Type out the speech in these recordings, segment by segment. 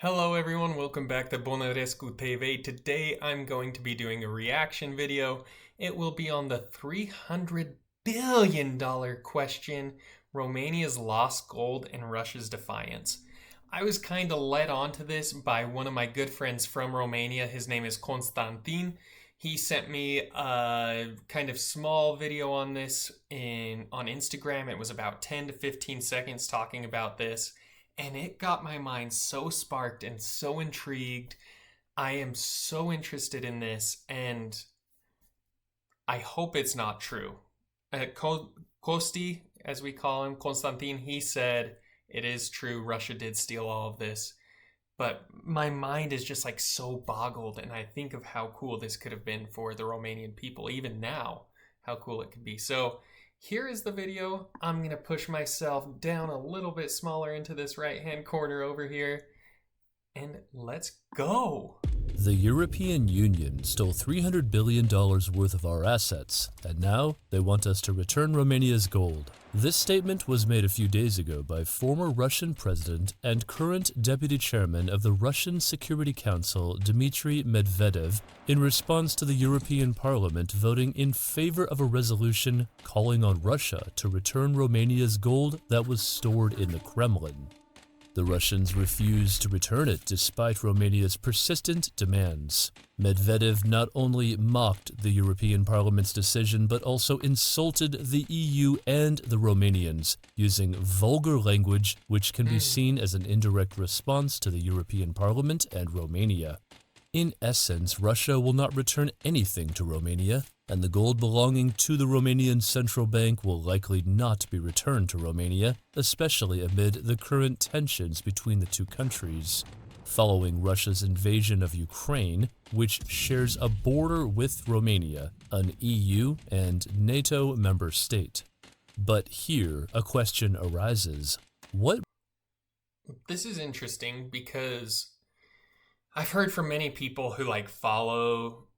Hello everyone, welcome back to Bonarescu TV. Today I'm going to be doing a reaction video. It will be on the $300 billion question, Romania's lost gold and Russia's defiance. I was kind of led onto this by one of my good friends from Romania. His name is Constantin. He sent me a kind of small video on this on Instagram. It was about 10 to 15 seconds talking about this. And it got my mind so sparked and so intrigued. I am so interested in this, and I hope it's not true. Kosti, as we call him, Konstantin, he said it is true. Russia did steal all of this. But my mind is just like so boggled, and I think of how cool this could have been for the Romanian people, even now, how cool it could be. So here is the video. I'm going to push myself down a little bit smaller into this right-hand corner over here. And let's go. The European Union stole $300 billion worth of our assets, and now they want us to return Romania's gold. This statement was made a few days ago by former Russian president and current deputy chairman of the Russian Security Council, Dmitry Medvedev, in response to the European Parliament voting in favor of a resolution calling on Russia to return Romania's gold that was stored in the Kremlin. The Russians refused to return it despite Romania's persistent demands. Medvedev not only mocked the European Parliament's decision but also insulted the EU and the Romanians, using vulgar language which can be seen as an indirect response to the European Parliament and Romania. In essence, Russia will not return anything to Romania, and the gold belonging to the Romanian central bank will likely not be returned to Romania, especially amid the current tensions between the two countries. Following Russia's invasion of Ukraine, which shares a border with Romania, an EU and NATO member state. But here, a question arises. This is interesting because I've heard from many people who follow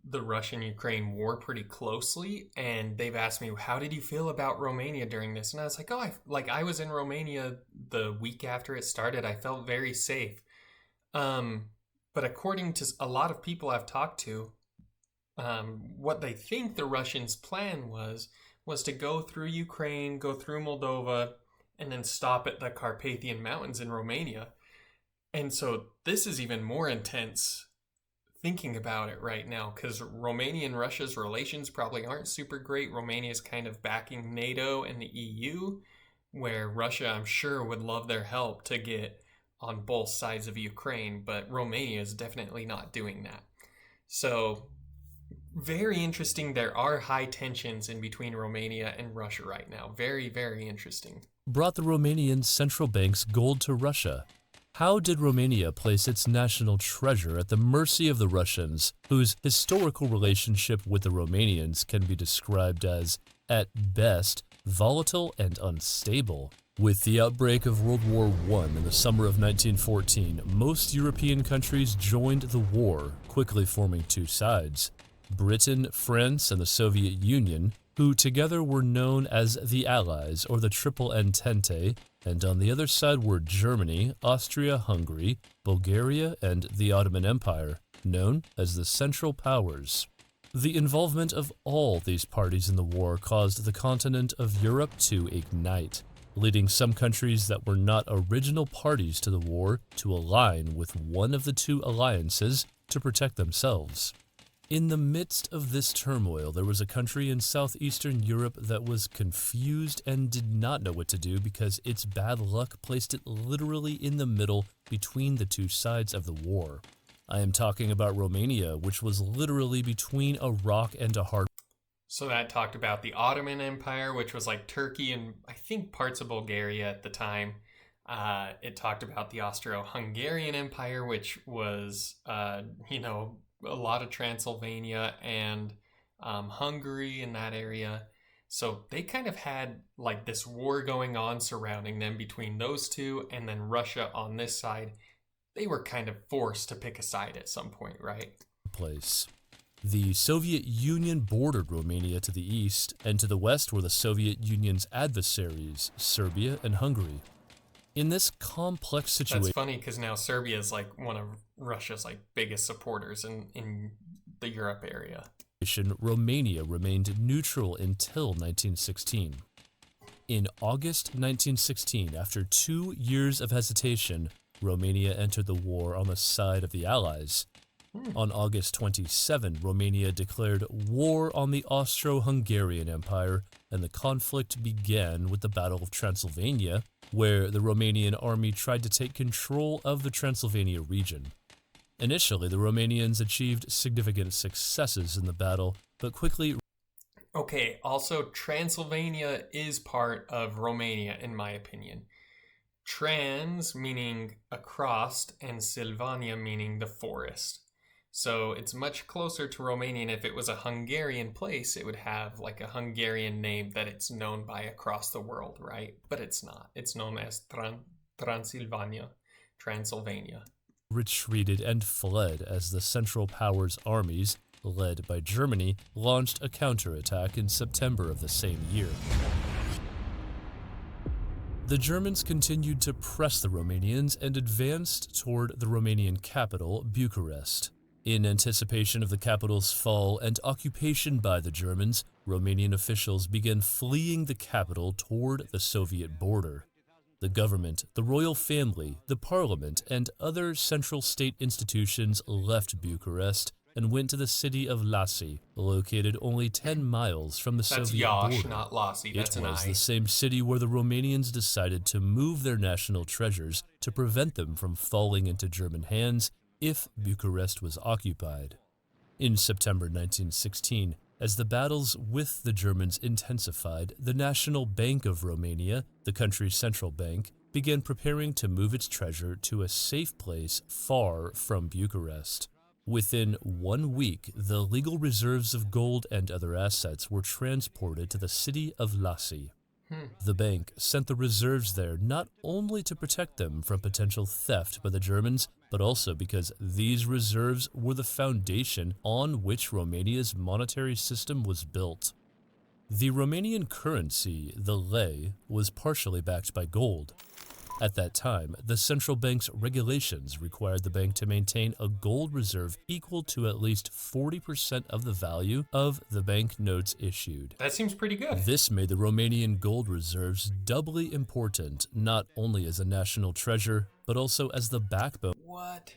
the Russian-Ukraine war pretty closely, and they've asked me, how did you feel about Romania during this? And I was like, I was in Romania the week after it started. I felt very safe. But according to a lot of people I've talked to, what they think the Russians' plan was to go through Ukraine, go through Moldova, and then stop at the Carpathian Mountains in Romania. And so this is even more intense thinking about it right now, because Romania and Russia's relations probably aren't super great. Romania is kind of backing NATO and the EU, where Russia, I'm sure, would love their help to get on both sides of Ukraine, but Romania is definitely not doing that. So very interesting. There are high tensions in between Romania and Russia right now. Very, very interesting. Brought the Romanian central bank's gold to Russia? How did Romania place its national treasure at the mercy of the Russians, whose historical relationship with the Romanians can be described as, at best, volatile and unstable? With the outbreak of World War I in the summer of 1914, most European countries joined the war, quickly forming two sides: Britain, France, and the Soviet Union, who together were known as the Allies or the Triple Entente, and on the other side were Germany, Austria-Hungary, Bulgaria, and the Ottoman Empire, known as the Central Powers. The involvement of all these parties in the war caused the continent of Europe to ignite, leading some countries that were not original parties to the war to align with one of the two alliances to protect themselves. In the midst of this turmoil, there was a country in southeastern Europe that was confused and did not know what to do because its bad luck placed it literally in the middle between the two sides of the war. I am talking about Romania, which was literally between a rock and a hard. So that talked about the Ottoman Empire, which was like Turkey and I think parts of Bulgaria at the time. It talked about the Austro-Hungarian Empire, which was, a lot of Transylvania and Hungary in that area. So they kind of had like this war going on surrounding them between those two, and then Russia on this side. They were kind of forced to pick a side at some point, right? Place. The Soviet Union bordered Romania to the east, and to the west were the Soviet Union's adversaries, Serbia and Hungary. In this complex That's situation, funny because now Serbia is like one of Russia's like biggest supporters in the Europe area. Romania remained neutral until 1916. In August 1916, after 2 years of hesitation, Romania entered the war on the side of the Allies. Hmm. On August 27, Romania declared war on the Austro-Hungarian Empire, and the conflict began with the Battle of Transylvania, where the Romanian army tried to take control of the Transylvania region. Initially, the Romanians achieved significant successes in the battle, but quickly Okay, also Transylvania is part of Romania in my opinion. Trans meaning across and Sylvania meaning the forest. So it's much closer to Romanian. If it was a Hungarian place, it would have like a Hungarian name that it's known by across the world, right? But it's not. It's known as Transylvania, Transylvania. retreated and fled as the Central Powers armies, led by Germany, launched a counterattack in September of the same year. The Germans continued to press the Romanians and advanced toward the Romanian capital, Bucharest. In anticipation of the capital's fall and occupation by the Germans, Romanian officials began fleeing the capital toward the Soviet border. The government, the royal family, the parliament, and other central state institutions left Bucharest and went to the city of Lassi, located only 10 miles from the That's Soviet Yash, border. not Lassi. That's It an was I. the same city where the Romanians decided to move their national treasures to prevent them from falling into German hands if Bucharest was occupied. In September 1916, as the battles with the Germans intensified, the National Bank of Romania, the country's central bank, began preparing to move its treasure to a safe place far from Bucharest. Within 1 week, the legal reserves of gold and other assets were transported to the city of Lassi. Hmm. The bank sent the reserves there not only to protect them from potential theft by the Germans, but also because these reserves were the foundation on which Romania's monetary system was built. The Romanian currency, the lei, was partially backed by gold. At that time, the central bank's regulations required the bank to maintain a gold reserve equal to at least 40% of the value of the banknotes issued. That seems pretty good. This made the Romanian gold reserves doubly important, not only as a national treasure, but also as the backbone. What?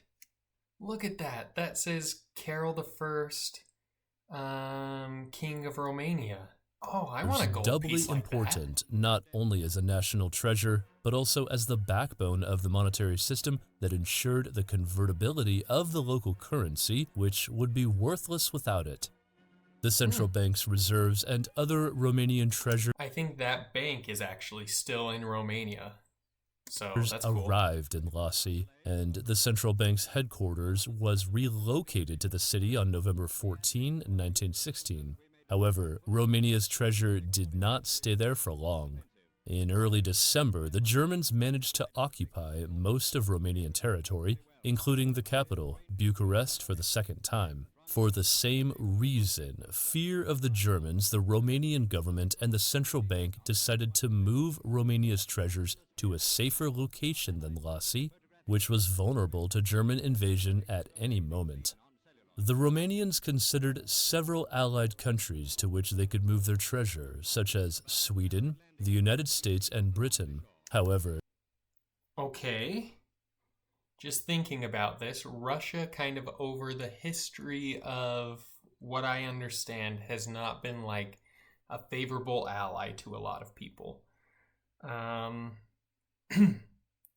Look at that. That says Carol the First, King of Romania. Oh, I want a gold Doubly piece like important, not only as a national treasure, but also as the backbone of the monetary system that ensured the convertibility of the local currency, which would be worthless without it. The central bank's reserves and other Romanian treasures that. I think that bank is actually still in Romania. So that's cool. arrived in Lassi, and the central bank's headquarters was relocated to the city on November 14, 1916. However, Romania's treasure did not stay there for long. In early December, the Germans managed to occupy most of Romanian territory, including the capital, Bucharest, for the second time. For the same reason, fear of the Germans, the Romanian government and the central bank decided to move Romania's treasures to a safer location than Lassi, which was vulnerable to German invasion at any moment. The Romanians considered several allied countries to which they could move their treasure, such as Sweden, the United States, and Britain. However, Okay. Just thinking about this, Russia kind of over the history of what I understand has not been like a favorable ally to a lot of people. Um,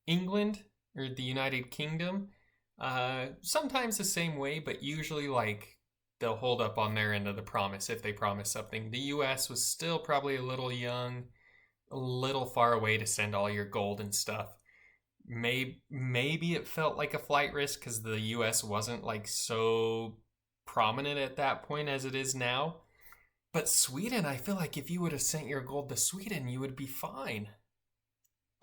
England or the United Kingdom, sometimes the same way, but usually like they'll hold up on their end of the promise if they promise something. The US was still probably a little young, a little far away to send all your gold and stuff. Maybe it felt like a flight risk because the US wasn't like so prominent at that point as it is now. But Sweden, I feel like if you would have sent your gold to Sweden, you would be fine.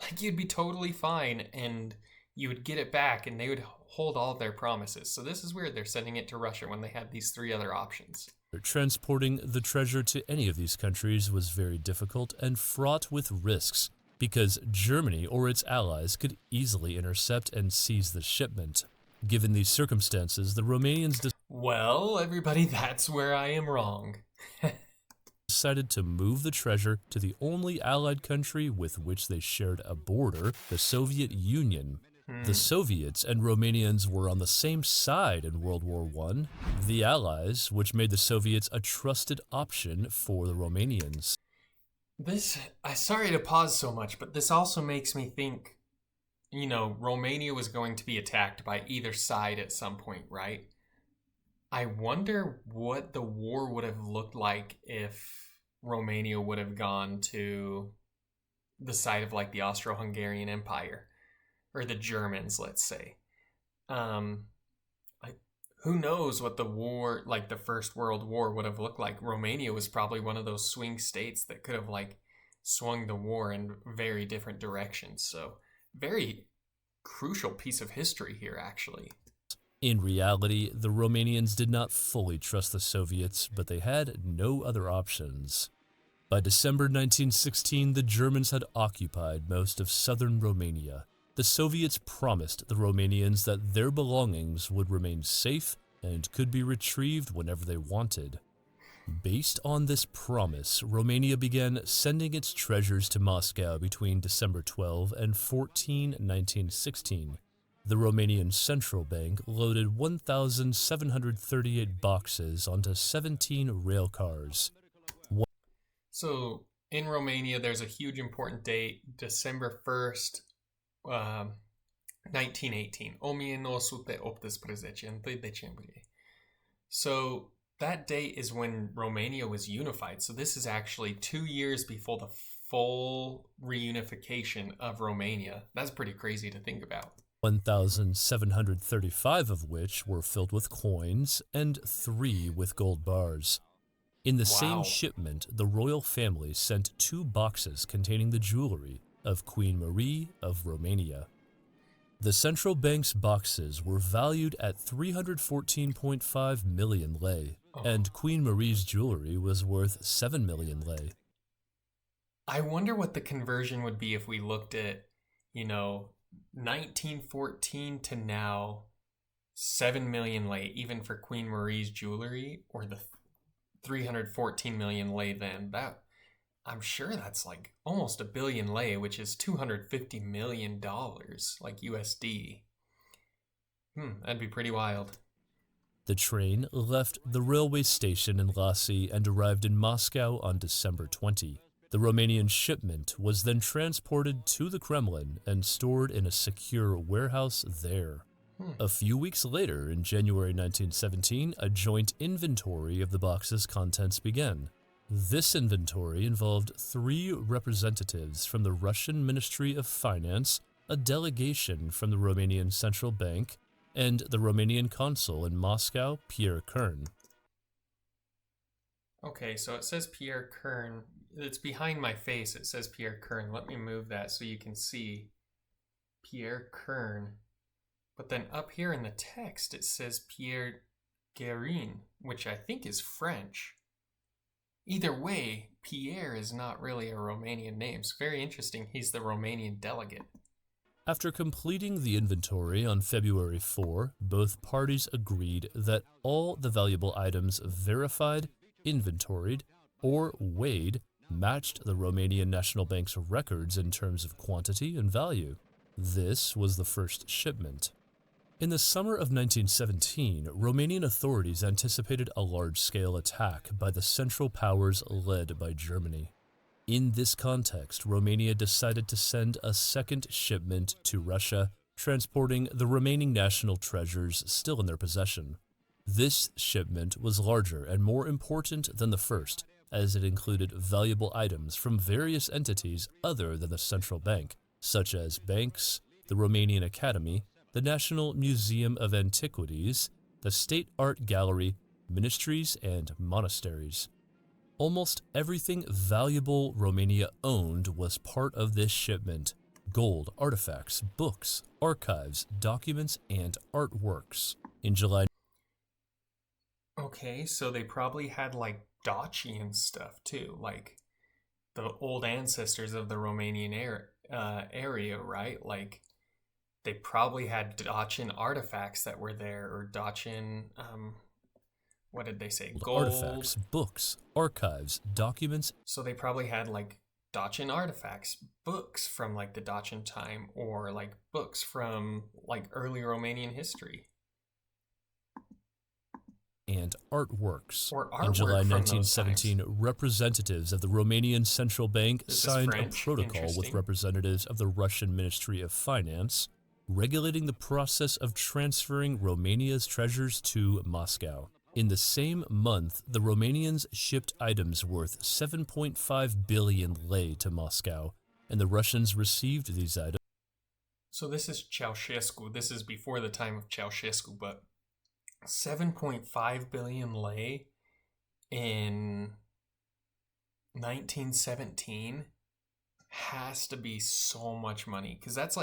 Like you'd be totally fine and you would get it back and they would hold all of their promises. So this is weird. They're sending it to Russia when they had these three other options. transporting the treasure to any of these countries was very difficult and fraught with risks. because Germany or its allies could easily intercept and seize the shipment. Given these circumstances, the Romanians Well, everybody, that's where I am wrong. decided to move the treasure to the only allied country with which they shared a border, the Soviet Union. The Soviets and Romanians were on the same side in World War I, the Allies, which made the Soviets a trusted option for the Romanians. Sorry to pause so much, but this also makes me think, Romania was going to be attacked by either side at some point, right? I wonder what the war would have looked like if Romania would have gone to the side of like the Austro-Hungarian Empire or the Germans, let's say. Um, like, who knows what the war, like the First World War, would have looked like? Romania was probably one of those swing states that could have like swung the war in very different directions. So, very crucial piece of history here, actually. In reality, the Romanians did not fully trust the Soviets, but they had no other options. By December 1916, the Germans had occupied most of southern Romania. The Soviets promised the Romanians that their belongings would remain safe and could be retrieved whenever they wanted. Based on this promise, Romania began sending its treasures to Moscow between December 12 and 14, 1916. The Romanian Central Bank loaded 1,738 boxes onto 17 rail cars. So, in Romania, there's a huge important date, December 1st, 1918. 1918, 1 decembrie. So, that date is when Romania was unified. So, this is actually 2 years before the full reunification of Romania. That's pretty crazy to think about. 1,735 of which were filled with coins and 3 with gold bars. In the same Wow. shipment, the royal family sent 2 boxes containing the jewelry of Queen Marie of Romania. The central bank's boxes were valued at 314.5 million lei, and Queen Marie's jewelry was worth 7 million lei. I wonder what the conversion would be if we looked at, 1914 to now, 7 million lei, even for Queen Marie's jewelry, or the 314 million lei then. I'm sure that's like almost a billion lei, which is $250 million, like USD. That'd be pretty wild. The train left the railway station in Lassi and arrived in Moscow on December 20. The Romanian shipment was then transported to the Kremlin and stored in a secure warehouse there. A few weeks later, in January 1917, a joint inventory of the box's contents began. This inventory involved 3 representatives from the Russian Ministry of Finance, a delegation from the Romanian Central Bank, and the Romanian consul in Moscow, Pierre Kern. Okay, so it says Pierre Kern. It's behind my face. It says Pierre Kern. Let me move that so you can see Pierre Kern. But then up here in the text, it says Pierre Guérin, which I think is French. Either way, Pierre is not really a Romanian name. It's very interesting. He's the Romanian delegate. After completing the inventory on February 4, both parties agreed that all the valuable items verified, inventoried, or weighed matched the Romanian National Bank's records in terms of quantity and value. This was the first shipment. In the summer of 1917, Romanian authorities anticipated a large-scale attack by the Central Powers led by Germany. In this context, Romania decided to send a second shipment to Russia, transporting the remaining national treasures still in their possession. This shipment was larger and more important than the first, as it included valuable items from various entities other than the central bank, such as banks, the Romanian Academy, the National Museum of Antiquities, the State Art Gallery, ministries, and monasteries. Almost everything valuable Romania owned was part of this shipment: gold, artifacts, books, archives, documents, and artworks. In July, Okay, so they probably had like Daci and stuff too. Like the old ancestors of the Romanian area, right? Like they probably had Dacian artifacts that were there, or Dacian, what did they say? Gold. Artifacts, books, archives, documents, So they probably had like Dacian artifacts, books from like the Dacian time, or like books from like early Romanian history, and artworks. or In July artwork from those times. 1917, representatives of the Romanian Central Bank This is signed a French. protocol with Interesting. representatives of the Russian Ministry of Finance, regulating the process of transferring Romania's treasures to Moscow. In the same month, the Romanians shipped items worth 7.5 billion lei to Moscow, and the Russians received these items. So this is Ceausescu. This is before the time of Ceausescu, but 7.5 billion lei in 1917 has to be so much money, because that's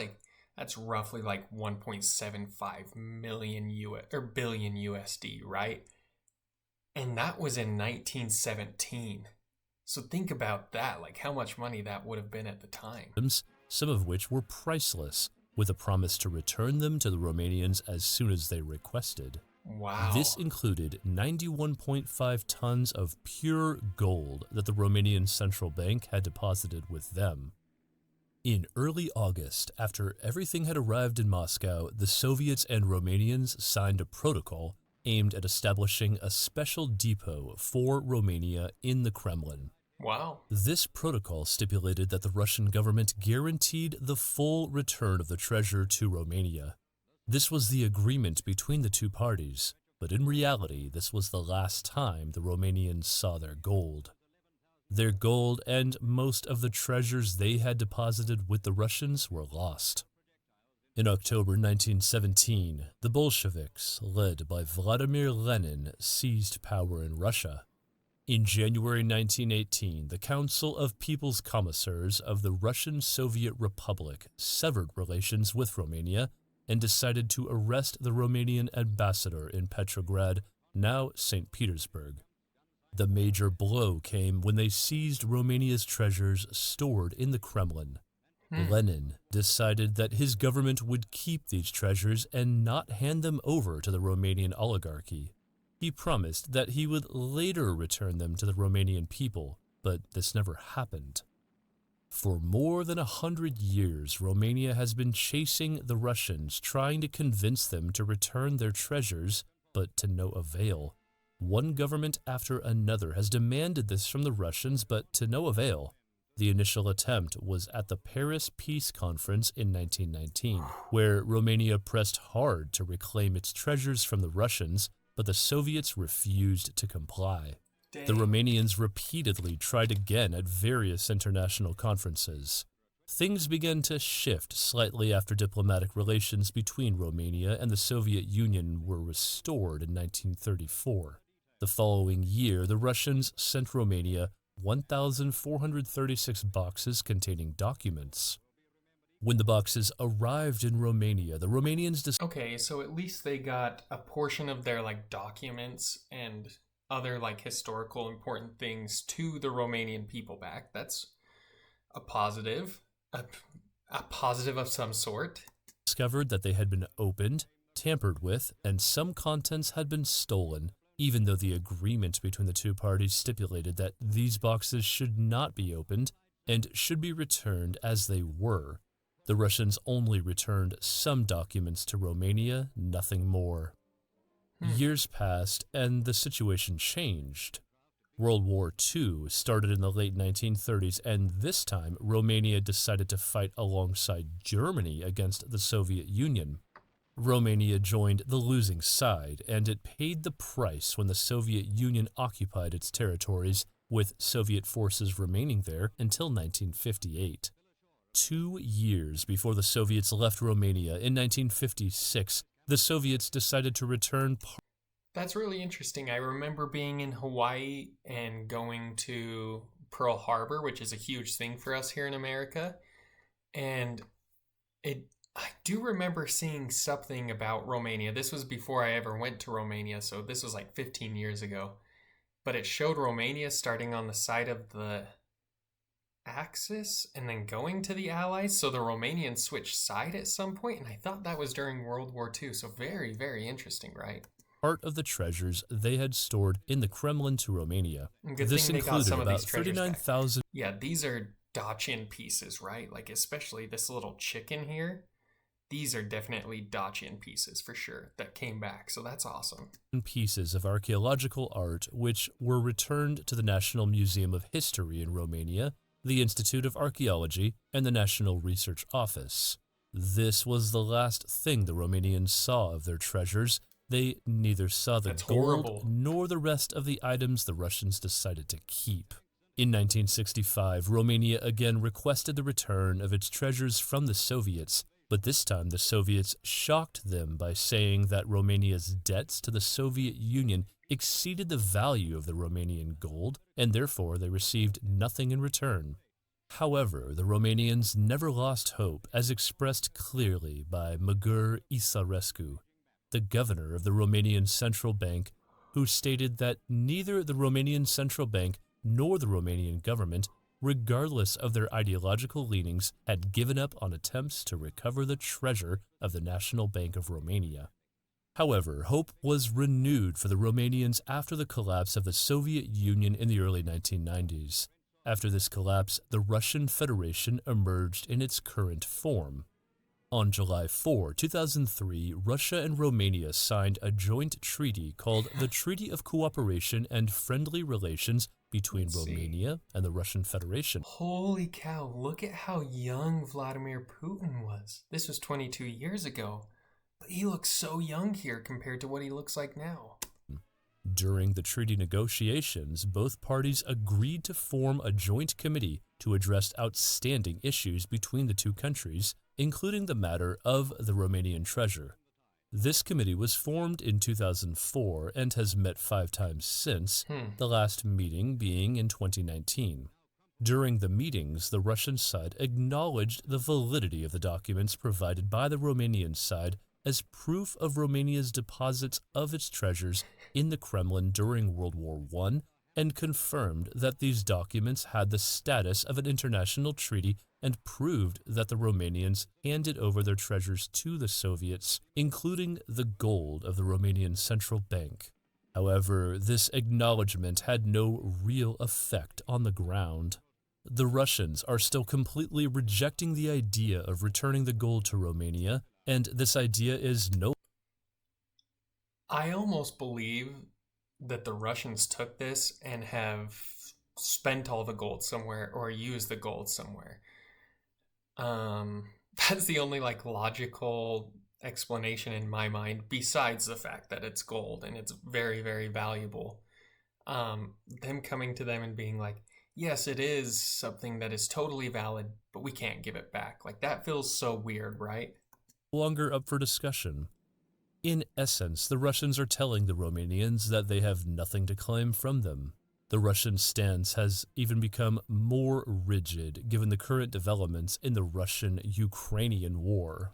roughly like 1.75 million US or billion USD, right? And that was in 1917. So think about that, like how much money that would have been at the time. Some of which were priceless, with a promise to return them to the Romanians as soon as they requested. Wow. This included 91.5 tons of pure gold that the Romanian Central Bank had deposited with them. In early August, after everything had arrived in Moscow, the Soviets and Romanians signed a protocol aimed at establishing a special depot for Romania in the Kremlin. Wow. This protocol stipulated that the Russian government guaranteed the full return of the treasure to Romania. This was the agreement between the two parties, but in reality, this was the last time the Romanians saw their gold. Their gold and most of the treasures they had deposited with the Russians were lost. In October 1917, the Bolsheviks, led by Vladimir Lenin, seized power in Russia. In January 1918, the Council of People's Commissars of the Russian Soviet Republic severed relations with Romania and decided to arrest the Romanian ambassador in Petrograd, now St. Petersburg. The major blow came when they seized Romania's treasures stored in the Kremlin. Lenin decided that his government would keep these treasures and not hand them over to the Romanian oligarchy. He promised that he would later return them to the Romanian people, but this never happened. For more than 100 years, Romania has been chasing the Russians, trying to convince them to return their treasures, but to no avail. One government after another has demanded this from the Russians, but to no avail. The initial attempt was at the Paris Peace Conference in 1919, where Romania pressed hard to reclaim its treasures from the Russians, but the Soviets refused to comply. Dang. The Romanians repeatedly tried again at various international conferences. Things began to shift slightly after diplomatic relations between Romania and the Soviet Union were restored in 1934. The following year, the Russians sent Romania 1,436 boxes containing documents. When the boxes arrived in Romania, the Romanians Okay, so at least they got a portion of their like documents and other like historical important things to the Romanian people back. That's a positive, a positive of some sort. discovered that they had been opened, tampered with, and some contents had been stolen, even though the agreement between the two parties stipulated that these boxes should not be opened and should be returned as they were. The Russians only returned some documents to Romania, nothing more. Years passed, and the situation changed. World War II started in the late 1930s, and this time Romania decided to fight alongside Germany against the Soviet Union. Romania joined the losing side, and it paid the price when the Soviet Union occupied its territories, with Soviet forces remaining there until 1958. 2 years before the Soviets left Romania in 1956, the Soviets decided to return That's really interesting. I remember being in Hawaii and going to Pearl Harbor, which is a huge thing for us here in America. And I do remember seeing something about Romania. This was before I ever went to Romania, so this was like 15 years ago. But it showed Romania starting on the side of Axis and then going to the Allies. So the Romanians switched side at some point, and I thought that was during World War II. So very, very interesting, right? Part of the treasures they had stored in the Kremlin to Romania. And good This thing they got included some of these about treasures back. 39,000 Yeah, these are Dacian pieces, right? Like, especially this little chicken here. These are definitely Dacian pieces for sure that came back. So that's awesome. pieces of archaeological art which were returned to the National Museum of History in Romania, the Institute of Archaeology, and the National Research Office. This was the last thing the Romanians saw of their treasures. They neither saw the That's gold horrible. nor the rest of the items the Russians decided to keep. In 1965, Romania again requested the return of its treasures from the Soviets, but this time the Soviets shocked them by saying that Romania's debts to the Soviet Union exceeded the value of the Romanian gold, and therefore they received nothing in return. However, the Romanians never lost hope, as expressed clearly by Măgur Isarescu, the governor of the Romanian Central Bank, who stated that neither the Romanian Central Bank nor the Romanian government, regardless of their ideological leanings, had given up on attempts to recover the treasure of the National Bank of Romania. However, hope was renewed for the Romanians after the collapse of the Soviet Union in the early 1990s. After this collapse, the Russian Federation emerged in its current form. On July 4, 2003, Russia and Romania signed a joint treaty called the Treaty of Cooperation and Friendly Relations between Romania and the Russian Federation. Holy cow, look at how young Vladimir Putin was. This was 22 years ago, but he looks so young here compared to what he looks like now. During the treaty negotiations, both parties agreed to form a joint committee to address outstanding issues between the two countries, including the matter of the Romanian treasure. This committee was formed in 2004 and has met 5 times since, the last meeting being in 2019. During the meetings, the Russian side acknowledged the validity of the documents provided by the Romanian side as proof of Romania's deposits of its treasures in the Kremlin during World War I, and confirmed that these documents had the status of an international treaty and proved that the Romanians handed over their treasures to the Soviets, including the gold of the Romanian Central Bank. However, this acknowledgement had no real effect on the ground. The Russians are still completely rejecting the idea of returning the gold to Romania, and this idea is no. I almost believe that the Russians took this and have spent all the gold somewhere or used the gold somewhere. That's the only like logical explanation in my mind, besides the fact that it's gold and it's very, very valuable. Them coming to them and being like, yes, it is something that is totally valid, but we can't give it back. Like, that feels so weird, right? Longer up for discussion. In essence, the Russians are telling the Romanians that they have nothing to claim from them. The Russian stance has even become more rigid given the current developments in the Russian-Ukrainian war.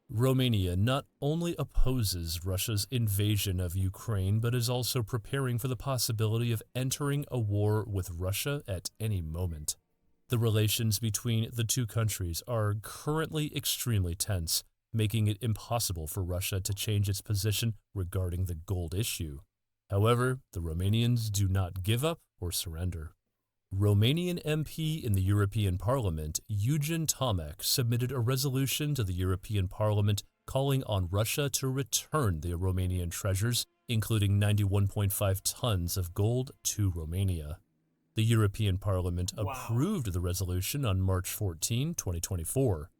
Romania not only opposes Russia's invasion of Ukraine, but is also preparing for the possibility of entering a war with Russia at any moment. The relations between the two countries are currently extremely tense, making it impossible for Russia to change its position regarding the gold issue. However, the Romanians do not give up or surrender. Romanian MP in the European Parliament, Eugen Tomac, submitted a resolution to the European Parliament calling on Russia to return the Romanian treasures, including 91.5 tons of gold, to Romania. The European Parliament approved the resolution on March 14, 2024.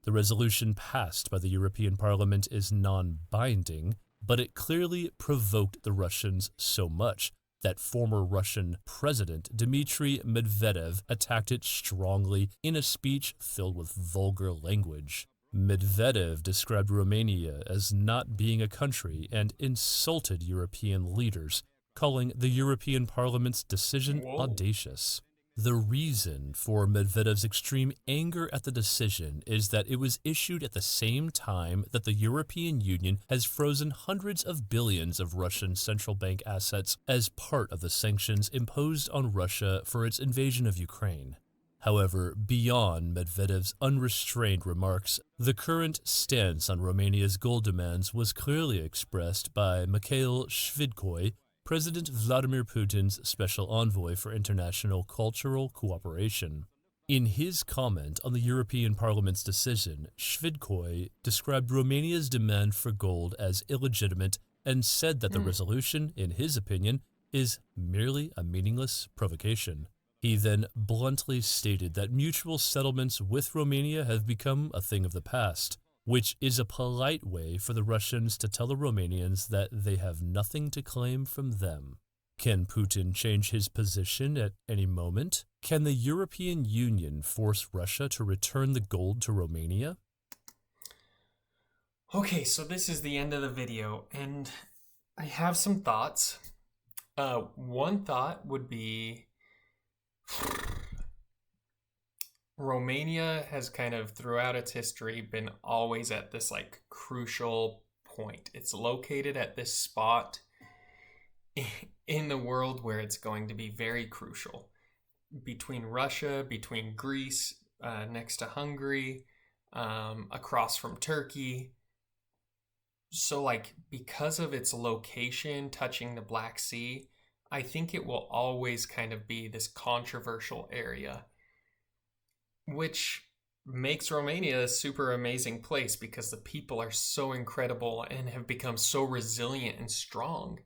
The resolution passed by the European Parliament is non-binding, but it clearly provoked the Russians so much that former Russian President Dmitry Medvedev attacked it strongly in a speech filled with vulgar language. Medvedev described Romania as not being a country and insulted European leaders, calling the European Parliament's decision audacious. The reason for Medvedev's extreme anger at the decision is that it was issued at the same time that the European Union has frozen hundreds of billions of Russian central bank assets as part of the sanctions imposed on Russia for its invasion of Ukraine. However, beyond Medvedev's unrestrained remarks, the current stance on Romania's gold demands was clearly expressed by Mikhail Shvidkoy, President Vladimir Putin's special envoy for international cultural cooperation. In his comment on the European Parliament's decision, Shvidkoy described Romania's demand for gold as illegitimate and said that the resolution, in his opinion, is merely a meaningless provocation. He then bluntly stated that mutual settlements with Romania have become a thing of the past, which is a polite way for the Russians to tell the Romanians that they have nothing to claim from them. Can Putin change his position at any moment? Can the European Union force Russia to return the gold to Romania? Okay, so this is the end of the video, and I have some thoughts. One thought would be Romania has kind of throughout its history been always at this like crucial point. It's located at this spot in the world where it's going to be very crucial between Russia, between Greece, next to Hungary, across from Turkey. So, like, because of its location touching the Black Sea, I think it will always kind of be this controversial area, which makes Romania a super amazing place because the people are so incredible and have become so resilient and strong.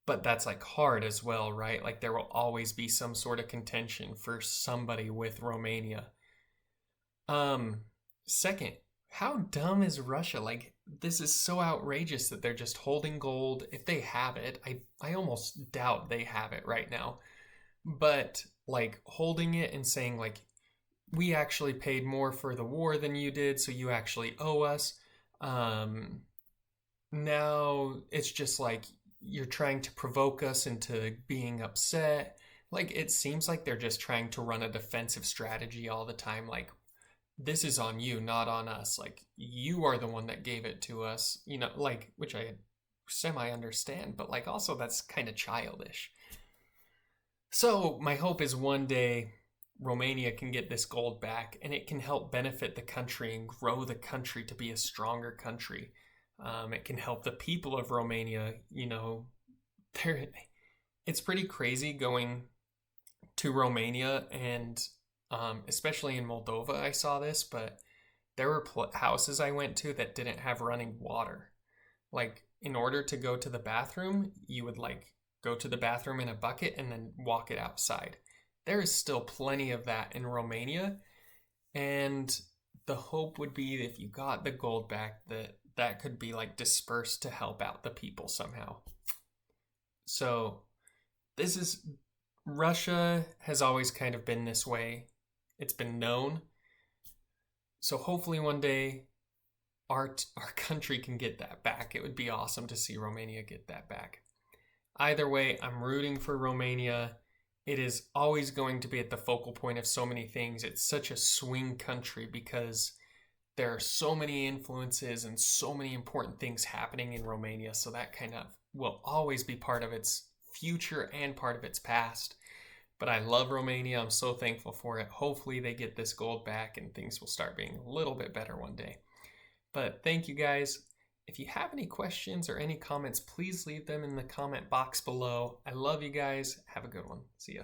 But that's like hard as well, right? Like, there will always be some sort of contention for somebody with Romania. Second, how dumb is Russia? Like, this is so outrageous that they're just holding gold. If they have it, I almost doubt they have it right now. But like holding it and saying like, we actually paid more for the war than you did, so you actually owe us. Now it's just like you're trying to provoke us into being upset. Like, it seems like they're just trying to run a defensive strategy all the time. Like, this is on you, not on us. Like, you are the one that gave it to us, like, which I semi understand, but like, also that's kind of childish. So, my hope is one day Romania can get this gold back and it can help benefit the country and grow the country to be a stronger country. It can help the people of Romania, it's pretty crazy going to Romania and especially in Moldova, I saw this, but there were houses I went to that didn't have running water. Like, in order to go to the bathroom, you would like go to the bathroom in a bucket and then walk it outside. There is still plenty of that in Romania, and the hope would be if you got the gold back that could be like dispersed to help out the people somehow. So, Russia has always kind of been this way. It's been known. So hopefully one day our country can get that back. It would be awesome to see Romania get that back. Either way, I'm rooting for Romania. It is always going to be at the focal point of so many things. It's such a swing country because there are so many influences and so many important things happening in Romania. So that kind of will always be part of its future and part of its past. But I love Romania. I'm so thankful for it. Hopefully they get this gold back and things will start being a little bit better one day. But thank you guys. If you have any questions or any comments, please leave them in the comment box below. I love you guys. Have a good one. See ya.